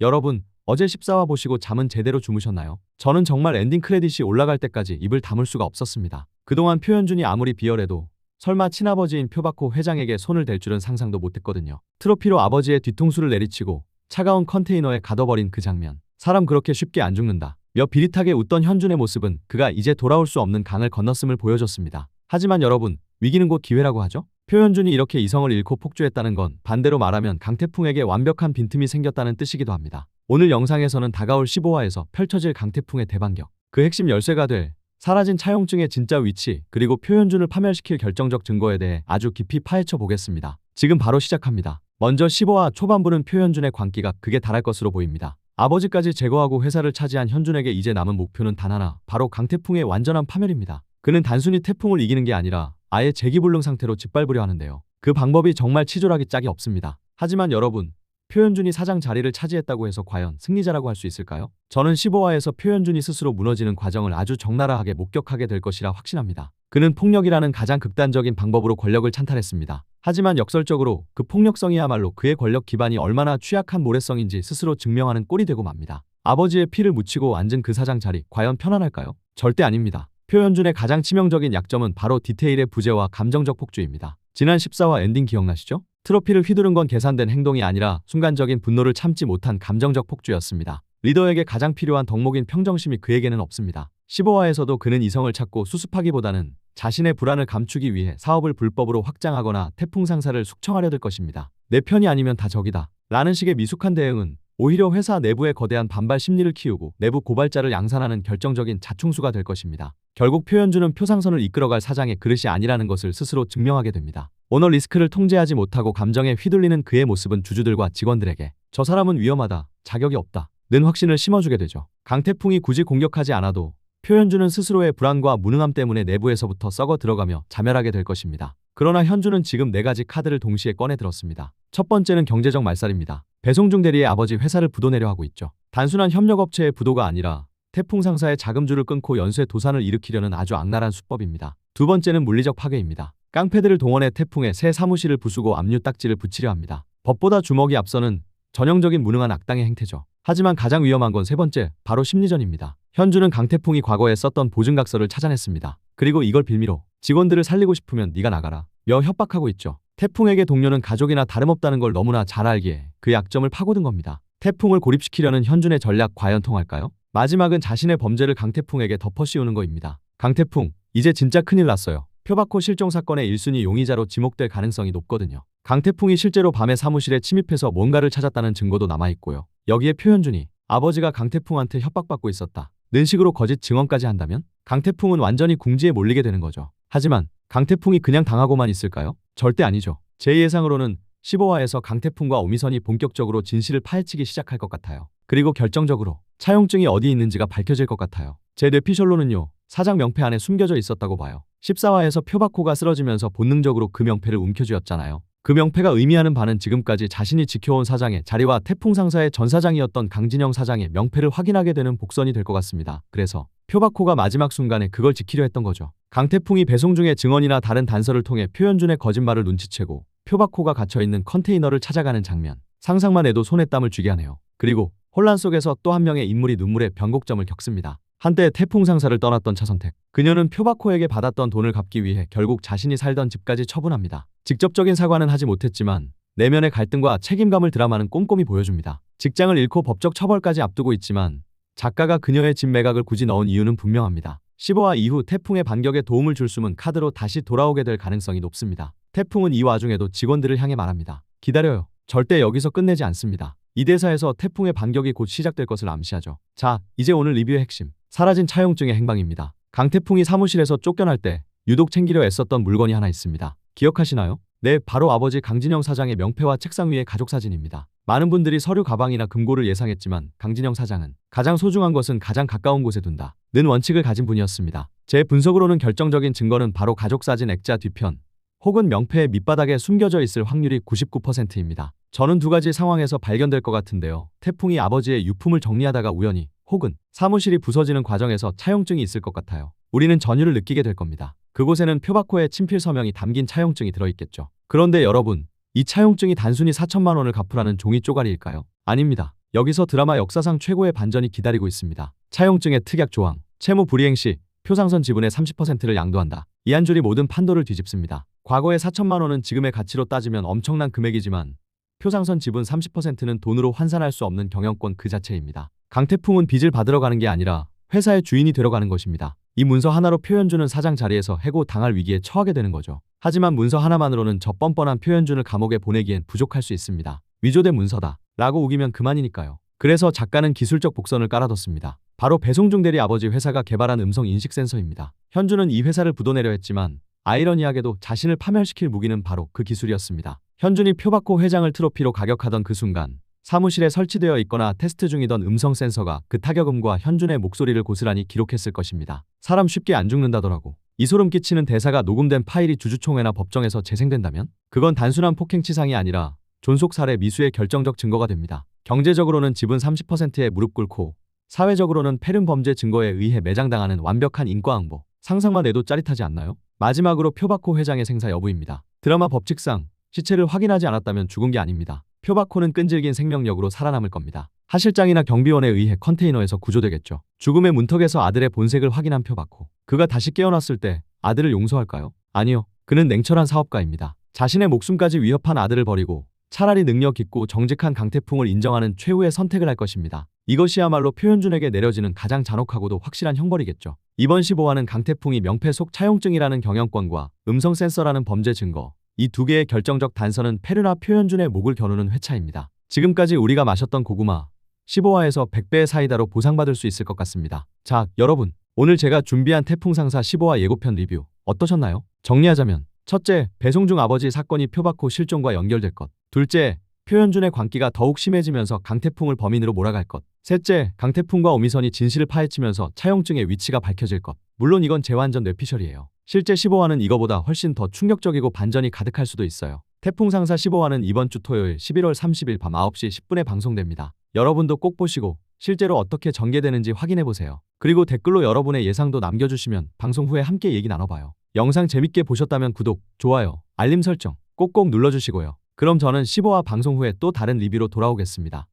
여러분, 어제 14화 보시고 잠은 제대로 주무셨나요? 저는 정말 엔딩 크레딧이 올라갈 때까지 입을 다물 수가 없었습니다. 그동안 표현준이 아무리 비열해도 설마 친아버지인 표바코 회장에게 손을 댈 줄은 상상도 못했거든요. 트로피로 아버지의 뒤통수를 내리치고 차가운 컨테이너에 가둬버린 그 장면. 사람 그렇게 쉽게 안 죽는다. 며 비릿하게 웃던 현준의 모습은 그가 이제 돌아올 수 없는 강을 건넜음을 보여줬습니다. 하지만 여러분, 위기는 곧 기회라고 하죠? 표현준이 이렇게 이성을 잃고 폭주했다는 건 반대로 말하면 강태풍에게 완벽한 빈틈이 생겼다는 뜻이기도 합니다. 오늘 영상에서는 다가올 15화에서 펼쳐질 강태풍의 대반격, 그 핵심 열쇠가 될 사라진 차용증의 진짜 위치, 그리고 표현준을 파멸시킬 결정적 증거에 대해 아주 깊이 파헤쳐 보겠습니다. 지금 바로 시작합니다. 먼저 15화 초반부는 표현준의 광기가 극에 달할 것으로 보입니다. 아버지까지 제거하고 회사를 차지한 현준에게 이제 남은 목표는 단 하나, 바로 강태풍의 완전한 파멸입니다. 그는 단순히 태풍을 이기는 게 아니라 아예 재기불능 상태로 짓밟으려 하는데요. 그 방법이 정말 치졸하기 짝이 없습니다. 하지만 여러분, 표현준이 사장 자리를 차지했다고 해서 과연 승리자라고 할 수 있을까요? 저는 15화에서 표현준이 스스로 무너지는 과정을 아주 적나라하게 목격하게 될 것이라 확신합니다. 그는 폭력이라는 가장 극단적인 방법으로 권력을 찬탈했습니다. 하지만 역설적으로 그 폭력성이야말로 그의 권력 기반이 얼마나 취약한 모래성인지 스스로 증명하는 꼴이 되고 맙니다. 아버지의 피를 묻히고 앉은 그 사장 자리, 과연 편안할까요? 절대 아닙니다. 표현준의 가장 치명적인 약점은 바로 디테일의 부재와 감정적 폭주입니다. 지난 14화 엔딩 기억나시죠? 트로피를 휘두른 건 계산된 행동이 아니라 순간적인 분노를 참지 못한 감정적 폭주였습니다. 리더에게 가장 필요한 덕목인 평정심이 그에게는 없습니다. 15화에서도 그는 이성을 찾고 수습하기보다는 자신의 불안을 감추기 위해 사업을 불법으로 확장하거나 태풍 상사를 숙청하려 들 것입니다. 내 편이 아니면 다 적이다 라는 식의 미숙한 대응은 오히려 회사 내부의 거대한 반발 심리를 키우고 내부 고발자를 양산하는 결정적인 자충수가 될 것입니다. 결국 표현준은 표상선을 이끌어갈 사장의 그릇이 아니라는 것을 스스로 증명하게 됩니다. 오너 리스크를 통제하지 못하고 감정에 휘둘리는 그의 모습은 주주들과 직원들에게 저 사람은 위험하다, 자격이 없다 는 확신을 심어주게 되죠. 강태풍이 굳이 공격하지 않아도 표현준은 스스로의 불안과 무능함 때문에 내부에서부터 썩어 들어가며 자멸하게 될 것입니다. 그러나 현준은 지금 4가지 카드를 동시에 꺼내 들었습니다. 첫 번째는 경제적 말살입니다. 배송중 대리의 아버지 회사를 부도내려 하고 있죠. 단순한 협력업체의 부도가 아니라 태풍 상사의 자금줄을 끊고 연쇄 도산을 일으키려는 아주 악랄한 수법입니다. 두 번째는 물리적 파괴입니다. 깡패들을 동원해 태풍의 새 사무실을 부수고 압류 딱지를 붙이려 합니다. 법보다 주먹이 앞서는 전형적인 무능한 악당의 행태죠. 하지만 가장 위험한 건 세 번째, 바로 심리전입니다. 현준은 강태풍이 과거에 썼던 보증각서를 찾아냈습니다. 그리고 이걸 빌미로 직원들을 살리고 싶으면 네가 나가라 며 협박하고 있죠. 태풍에게 동료는 가족이나 다름없다는 걸 너무나 잘 알기에 그 약점을 파고든 겁니다. 태풍을 고립시키려는 현준의 전략 과연 통할까요? 마지막은 자신의 범죄를 강태풍에게 덮어씌우는 거입니다. 강태풍, 이제 진짜 큰일 났어요. 표바코 실종 사건의 1순위 용의자로 지목될 가능성이 높거든요. 강태풍이 실제로 밤에 사무실에 침입해서 뭔가를 찾았다는 증거도 남아있고요. 여기에 표현준이 아버지가 강태풍한테 협박받고 있었다 는 식으로 거짓 증언까지 한다면 강태풍은 완전히 궁지에 몰리게 되는 거죠. 하지만 강태풍이 그냥 당하고만 있을까요? 절대 아니죠. 제 예상으로는 15화에서 강태풍과 오미선이 본격적으로 진실을 파헤치기 시작할 것 같아요. 그리고 결정적으로 차용증이 어디 있는지가 밝혀질 것 같아요. 제 뇌피셜로는요, 사장 명패 안에 숨겨져 있었다고 봐요. 14화에서 표바코가 쓰러지면서 본능적으로 그 명패를 움켜쥐었잖아요. 그 명패가 의미하는 바는 지금까지 자신이 지켜온 사장의 자리와 태풍 상사의 전 사장이었던 강진영 사장의 명패를 확인하게 되는 복선이 될 것 같습니다. 그래서 표바코가 마지막 순간에 그걸 지키려 했던 거죠. 강태풍이 배송 중에 증언이나 다른 단서를 통해 표현준의 거짓말을 눈치채고 표바코가 갇혀있는 컨테이너를 찾아가는 장면. 상상만 해도 손에 땀을 쥐게 하네요. 그리고 혼란 속에서 또 한 명의 인물이 눈물의 변곡점을 겪습니다. 한때 태풍 상사를 떠났던 차선택. 그녀는 표바코에게 받았던 돈을 갚기 위해 결국 자신이 살던 집까지 처분합니다. 직접적인 사과는 하지 못했지만 내면의 갈등과 책임감을 드라마는 꼼꼼히 보여줍니다. 직장을 잃고 법적 처벌까지 앞두고 있지만 작가가 그녀의 집 매각을 굳이 넣은 이유는 분명합니다. 15화 이후 태풍의 반격에 도움을 줄 숨은 카드로 다시 돌아오게 될 가능성이 높습니다. 태풍은 이 와중에도 직원들을 향해 말합니다. 기다려요. 절대 여기서 끝내지 않습니다. 이 대사에서 태풍의 반격이 곧 시작될 것을 암시하죠. 자, 이제 오늘 리뷰의 핵심. 사라진 차용증의 행방입니다. 강태풍이 사무실에서 쫓겨날 때 유독 챙기려 애썼던 물건이 하나 있습니다. 기억하시나요? 네, 바로 아버지 강진영 사장의 명패와 책상 위의 가족 사진입니다. 많은 분들이 서류 가방이나 금고를 예상했지만 강진영 사장은 가장 소중한 것은 가장 가까운 곳에 둔다 는 원칙을 가진 분이었습니다. 제 분석으로는 결정적인 증거는 바로 가족 사진 액자 뒤편 혹은 명패의 밑바닥에 숨겨져 있을 확률이 99%입니다. 저는 두 가지 상황에서 발견될 것 같은데요. 태풍이 아버지의 유품을 정리하다가 우연히 혹은 사무실이 부서지는 과정에서 차용증이 있을 것 같아요. 우리는 전율을 느끼게 될 겁니다. 그곳에는 표바코의 친필 서명이 담긴 차용증이 들어있겠죠. 그런데 여러분, 이 차용증이 단순히 4천만 원을 갚으라는 종이 쪼가리일까요? 아닙니다. 여기서 드라마 역사상 최고의 반전이 기다리고 있습니다. 차용증의 특약 조항, 채무 불이행 시 표상선 지분의 30%를 양도한다. 이 한 줄이 모든 판도를 뒤집습니다. 과거의 4천만 원은 지금의 가치로 따지면 엄청난 금액이지만 표상선 지분 30%는 돈으로 환산할 수 없는 경영권 그 자체입니다. 강태풍은 빚을 받으러 가는 게 아니라 회사의 주인이 되러 가는 것입니다. 이 문서 하나로 표현준은 사장 자리에서 해고당할 위기에 처하게 되는 거죠. 하지만 문서 하나만으로는 저 뻔뻔한 표현준을 감옥에 보내기엔 부족할 수 있습니다. 위조된 문서다 라고 우기면 그만이니까요. 그래서 작가는 기술적 복선을 깔아뒀습니다. 바로 배송중 대리 아버지 회사가 개발한 음성 인식 센서입니다. 현준은 이 회사를 부도내려 했지만 아이러니하게도 자신을 파멸시킬 무기는 바로 그 기술이었습니다. 현준이 표바코 회장을 트로피로 가격하던 그 순간 사무실에 설치되어 있거나 테스트 중이던 음성 센서가 그 타격음과 현준의 목소리를 고스란히 기록했을 것입니다. 사람 쉽게 안 죽는다더라고. 이 소름 끼치는 대사가 녹음된 파일이 주주총회나 법정에서 재생된다면 그건 단순한 폭행치상이 아니라 존속살해 미수의 결정적 증거가 됩니다. 경제적으로는 지분 30%에 무릎 꿇고 사회적으로는 폐륜 범죄 증거에 의해 매장당하는 완벽한 인과응보. 상상만 해도 짜릿하지 않나요? 마지막으로 표바코 회장의 생사 여부입니다. 드라마 법칙상 시체를 확인하지 않았다면 죽은 게 아닙니다. 표바코는 끈질긴 생명력으로 살아남을 겁니다. 하실장이나 경비원에 의해 컨테이너에서 구조되겠죠. 죽음의 문턱에서 아들의 본색을 확인한 표바코. 그가 다시 깨어났을 때 아들을 용서할까요? 아니요. 그는 냉철한 사업가입니다. 자신의 목숨까지 위협한 아들을 버리고 차라리 능력 있고 정직한 강태풍을 인정하는 최후의 선택을 할 것입니다. 이것이야말로 표현준에게 내려지는 가장 잔혹하고도 확실한 형벌이겠죠. 이번 15화는 강태풍이 명패 속 차용증이라는 경영권과 음성 센서라는 범죄 증거, 이 두 개의 결정적 단서는 페르나 표현준의 목을 겨누는 회차입니다. 지금까지 우리가 마셨던 고구마 15화에서 100배의 사이다로 보상받을 수 있을 것 같습니다. 자, 여러분, 오늘 제가 준비한 태풍상사 15화 예고편 리뷰 어떠셨나요? 정리하자면 첫째, 배송중 아버지 사건이 표바코 실종과 연결될 것. 둘째, 표현준의 광기가 더욱 심해지면서 강태풍을 범인으로 몰아갈 것. 셋째, 강태풍과 오미선이 진실을 파헤치면서 차용증의 위치가 밝혀질 것. 물론 이건 재완전 뇌피셜이에요. 실제 15화는 이거보다 훨씬 더 충격적이고 반전이 가득할 수도 있어요. 태풍상사 15화는 이번 주 토요일 11월 30일 밤 9시 10분에 방송됩니다. 여러분도 꼭 보시고 실제로 어떻게 전개되는지 확인해보세요. 그리고 댓글로 여러분의 예상도 남겨주시면 방송 후에 함께 얘기 나눠봐요. 영상 재밌게 보셨다면 구독, 좋아요, 알림 설정 꼭꼭 눌러주시고요. 그럼 저는 15화 방송 후에 또 다른 리뷰로 돌아오겠습니다.